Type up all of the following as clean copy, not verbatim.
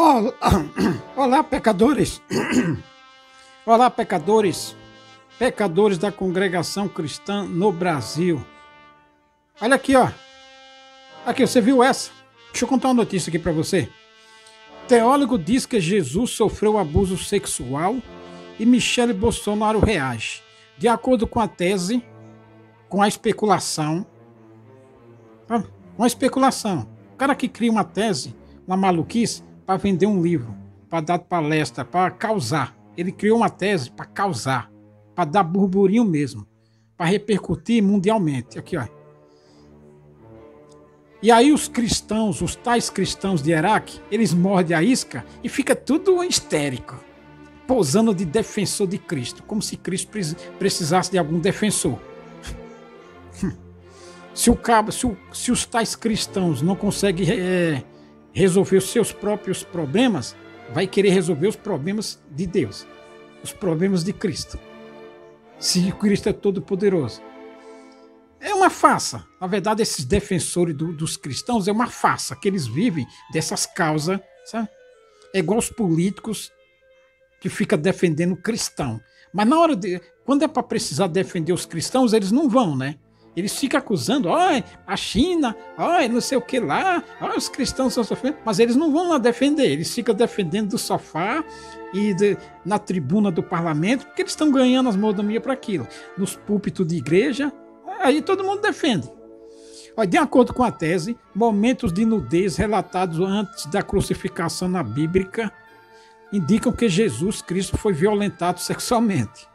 Olá, olá, pecadores. Olá, pecadores. Pecadores da congregação cristã no Brasil. Olha aqui, ó. Aqui, você viu essa? Deixa eu contar uma notícia aqui pra você. Teólogo diz que Jesus sofreu abuso sexual e Michele Bolsonaro reage. De acordo com a tese, com a especulação. O cara que cria uma tese, uma maluquice, para vender um livro, para dar palestra, para causar. Ele criou uma tese para causar, para dar burburinho mesmo, para repercutir mundialmente. Aqui, ó. E aí os cristãos, os tais cristãos de Iraque, eles mordem a isca e fica tudo histérico, posando de defensor de Cristo, como se Cristo precisasse de algum defensor. Se os tais cristãos não conseguem resolver os seus próprios problemas, vai querer resolver os problemas de Deus, os problemas de Cristo. Se Cristo é todo poderoso. É uma farsa. Na verdade, esses defensores dos cristãos é uma farsa, que eles vivem dessas causas, sabe? É igual os políticos que ficam defendendo o cristão. Mas na hora quando é para precisar defender os cristãos, eles não vão, né? Eles ficam acusando, olha, a China, olha, não sei o que lá, olha, os cristãos estão sofrendo, mas eles não vão lá defender, eles ficam defendendo do sofá e na tribuna do parlamento, porque eles estão ganhando as mordomias para aquilo. Nos púlpitos de igreja, aí todo mundo defende. Olha, de acordo com a tese, momentos de nudez relatados antes da crucificação na Bíblia indicam que Jesus Cristo foi violentado sexualmente.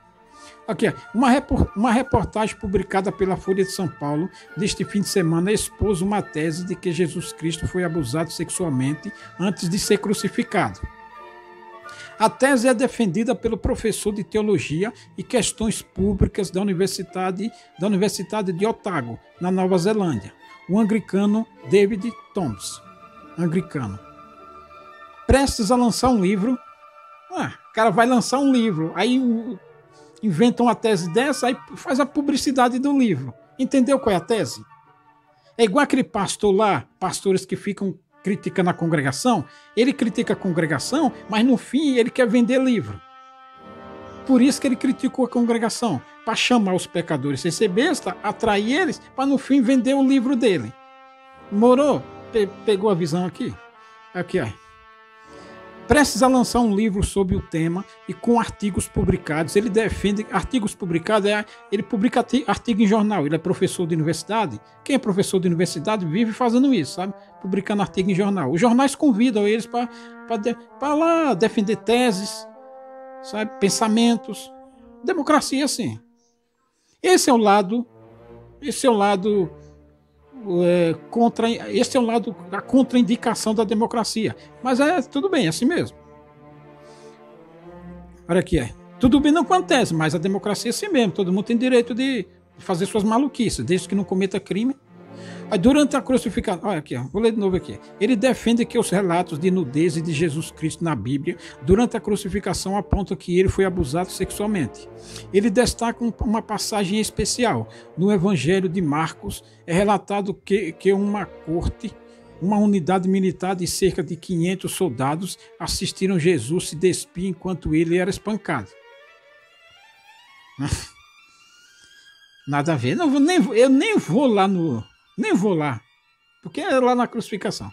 Aqui, uma reportagem publicada pela Folha de São Paulo deste fim de semana expôs uma tese de que Jesus Cristo foi abusado sexualmente antes de ser crucificado. A tese é defendida pelo professor de Teologia e Questões Públicas da Universidade de Otago, na Nova Zelândia, o anglicano David Thomas. Anglicano. Prestes a lançar um livro, o cara vai lançar um livro, aí inventa uma tese dessa, aí faz a publicidade do livro. Entendeu qual é a tese? É igual aquele pastor lá, pastores que ficam criticando a congregação. Ele critica a congregação, mas no fim ele quer vender livro. Por isso que ele criticou a congregação, para chamar os pecadores a ser besta, atrair eles, para no fim vender o livro dele. Morou? Pegou a visão aqui? Aqui, ó. Prestes a lançar um livro sobre o tema e com artigos publicados. Ele defende artigos publicados, ele publica artigo em jornal. Ele é professor de universidade. Quem é professor de universidade vive fazendo isso, sabe? Publicando artigo em jornal. Os jornais convidam eles para lá defender teses, sabe? Pensamentos. Democracia, sim. Esse é o lado a contraindicação da democracia. Mas tudo bem, é assim mesmo. Olha aqui, tudo bem não acontece, mas a democracia é assim mesmo. Todo mundo tem direito de fazer suas maluquices, desde que não cometa crime. Aí, durante a crucificação, olha aqui, vou ler de novo aqui. Ele defende que os relatos de nudez de Jesus Cristo na Bíblia, durante a crucificação, apontam que ele foi abusado sexualmente. Ele destaca uma passagem especial. No Evangelho de Marcos, é relatado que uma unidade militar de cerca de 500 soldados assistiram Jesus se despir enquanto ele era espancado. Nada a ver. Eu nem vou lá, porque é lá na crucificação.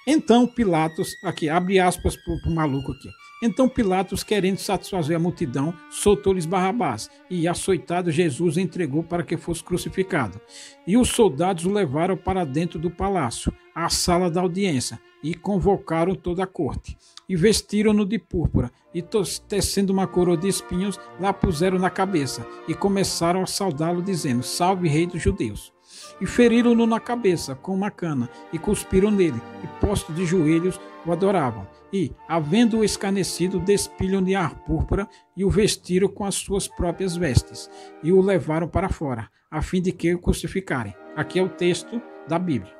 Então Pilatos, aqui, abre aspas pro maluco aqui. Então Pilatos, querendo satisfazer a multidão, soltou-lhes Barrabás e, açoitado, Jesus entregou para que fosse crucificado. E os soldados o levaram para dentro do palácio, à sala da audiência, e convocaram toda a corte. E vestiram-no de púrpura, e tecendo uma coroa de espinhos, lá puseram na cabeça, e começaram a saudá-lo, dizendo: Salve, Rei dos Judeus! E feriram-no na cabeça com uma cana, e cuspiram nele, e postos de joelhos o adoravam. E, havendo-o escarnecido, despilham-lhe a púrpura e o vestiram com as suas próprias vestes, e o levaram para fora, a fim de que o crucificarem. Aqui é o texto da Bíblia.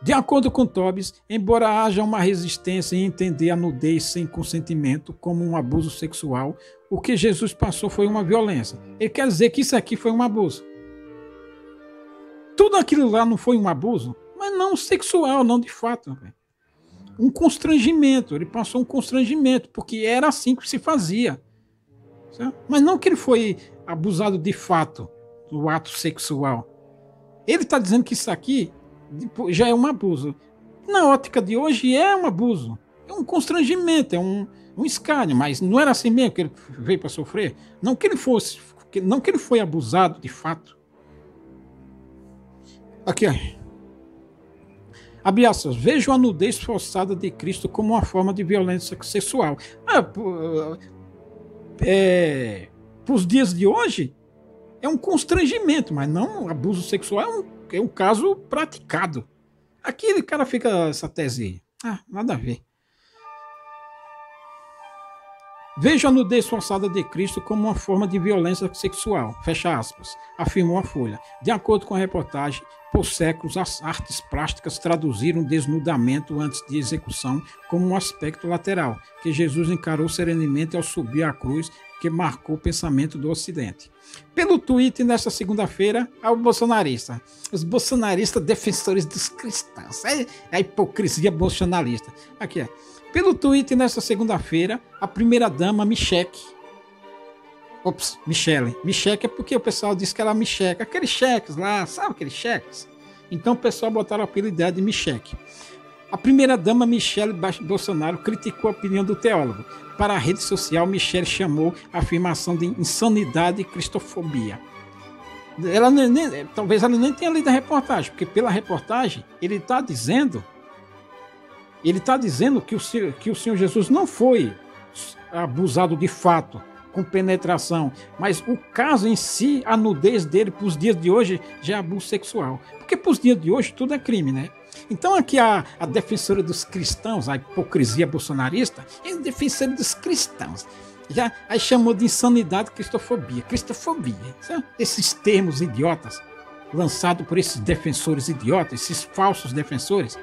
De acordo com Tobes, embora haja uma resistência em entender a nudez sem consentimento como um abuso sexual, o que Jesus passou foi uma violência. Ele quer dizer que isso aqui foi um abuso. Tudo aquilo lá não foi um abuso, mas não sexual, não de fato. um constrangimento, ele passou um constrangimento, porque era assim que se fazia. Certo? Mas não que ele foi abusado de fato do ato sexual. Ele está dizendo que isso aqui já é um abuso. Na ótica de hoje é um abuso, é um constrangimento, é um escárnio, mas não era assim mesmo que ele veio para sofrer. Não que ele foi abusado de fato. Aqui, ó. Abre aspas, vejo a nudez forçada de Cristo como uma forma de violência sexual. Para os dias de hoje, é um constrangimento, mas não um abuso sexual, é um caso praticado. Aqui o cara fica essa tese aí. Nada a ver. Vejo a nudez forçada de Cristo como uma forma de violência sexual, fecha aspas, afirmou a Folha. De acordo com a reportagem, por séculos as artes plásticas traduziram desnudamento antes de execução como um aspecto lateral, que Jesus encarou serenamente ao subir à cruz, que marcou o pensamento do Ocidente. Pelo Twitter, nesta segunda-feira, ao bolsonarista. Os bolsonaristas defensores dos cristãos. É a hipocrisia bolsonarista. Aqui é. Pelo Twitter, nesta segunda-feira, a primeira-dama Michelle. Michelle é porque o pessoal disse que era Michelle. Aqueles cheques lá, sabe aqueles cheques? Então o pessoal botaram a apelidade de Michelle. A primeira-dama Michelle Bolsonaro criticou a opinião do teólogo. Para a rede social, Michelle chamou a afirmação de insanidade e cristofobia. Talvez ela nem tenha lido a reportagem, porque pela reportagem ele está dizendo que o Senhor Jesus não foi abusado de fato, com penetração, mas o caso em si, a nudez dele para os dias de hoje já é abuso sexual. Porque para os dias de hoje tudo é crime, né? Então aqui a defensora dos cristãos, a hipocrisia bolsonarista, é a defensora dos cristãos. Aí chamou de insanidade cristofobia. Cristofobia, sabe? Esses termos idiotas, lançados por esses defensores idiotas, esses falsos defensores.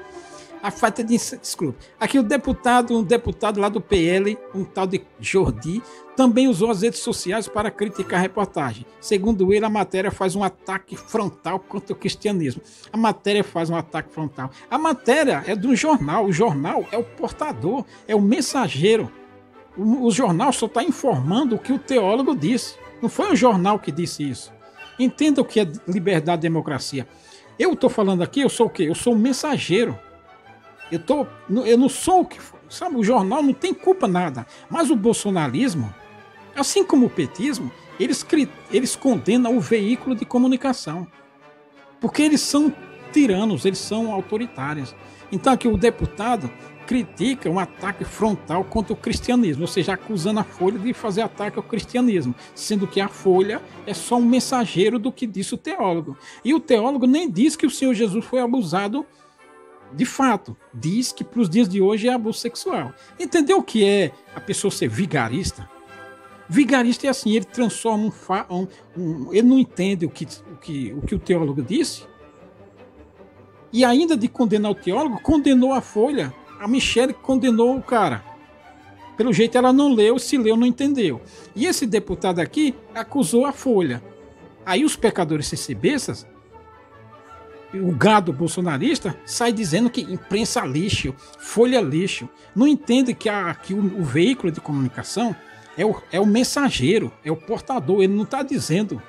A falta de desculpa. Aqui um deputado lá do PL, um tal de Jordi, também usou as redes sociais para criticar a reportagem. Segundo ele, a matéria faz um ataque frontal contra o cristianismo. A matéria faz um ataque frontal. A matéria é de um jornal. O jornal é o portador, é o mensageiro. O jornal só está informando o que o teólogo disse. Não foi o jornal que disse isso. Entenda o que é liberdade e democracia. Eu estou falando aqui, eu sou o quê? Eu sou um mensageiro. Eu não sou o que... Sabe, o jornal não tem culpa nada. Mas o bolsonarismo, assim como o petismo, eles condenam o veículo de comunicação. Porque eles são tiranos, eles são autoritários. Então aqui o deputado critica um ataque frontal contra o cristianismo, ou seja, acusando a Folha de fazer ataque ao cristianismo, sendo que a Folha é só um mensageiro do que disse o teólogo. E o teólogo nem diz que o Senhor Jesus foi abusado de fato, diz que para os dias de hoje é abuso sexual. Entendeu o que é a pessoa ser vigarista? Vigarista é assim, ele transforma ele não entende o que o teólogo disse, e ainda de condenar o teólogo, condenou a Folha. A Michelle condenou o cara. Pelo jeito ela não leu, se leu não entendeu. E esse deputado aqui acusou a Folha. Aí os pecadores cecibestas, o gado bolsonarista, sai dizendo que imprensa lixo, Folha lixo. Não entende que o veículo de comunicação é o mensageiro, é o portador. Ele não está dizendo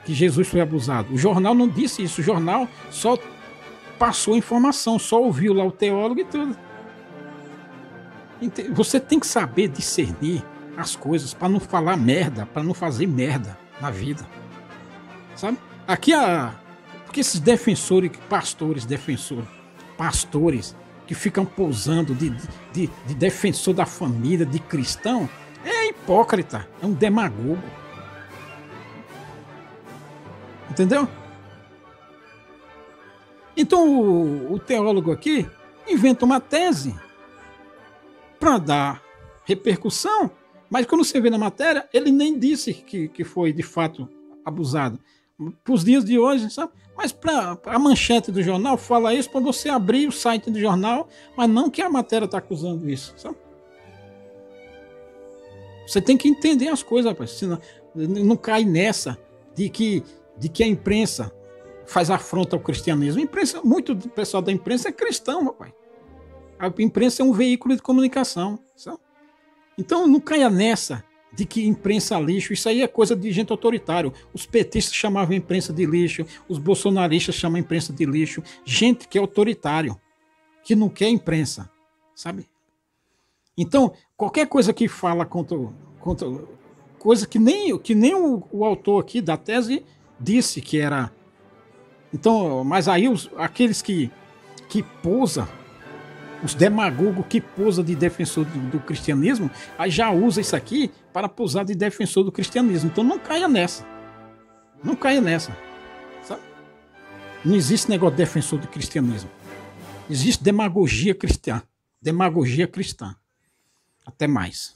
que Jesus foi abusado. O jornal não disse isso. O jornal só passou informação, só ouviu lá o teólogo e tudo. Você tem que saber discernir as coisas para não falar merda, para não fazer merda na vida. Sabe? Aqui porque esses pastores que ficam pousando de defensor da família, de cristão, é hipócrita, é um demagogo. Entendeu? Então o teólogo aqui inventa uma tese para dar repercussão, mas quando você vê na matéria, ele nem disse que foi de fato abusado. Para os dias de hoje, sabe? Mas para a manchete do jornal fala isso para você abrir o site do jornal, mas não que a matéria está acusando isso, sabe? Você tem que entender as coisas, rapaz, senão não cai nessa de que a imprensa faz afronta ao cristianismo. Muito do pessoal da imprensa é cristão, rapaz. A imprensa é um veículo de comunicação, sabe? Então não caia nessa de que imprensa lixo, isso aí é coisa de gente autoritária. Os petistas chamavam a imprensa de lixo, os bolsonaristas chamam a imprensa de lixo, gente que é autoritário, que não quer imprensa, sabe? Então, qualquer coisa que fala contra coisa que nem o autor aqui da tese disse que era. Então, mas aí aqueles que posa, os demagogos que posa de defensor do cristianismo, aí já usa isso aqui para posar de defensor do cristianismo. Então não caia nessa. Não caia nessa. Sabe? Não existe negócio de defensor do cristianismo. Existe demagogia cristã. Demagogia cristã. Até mais.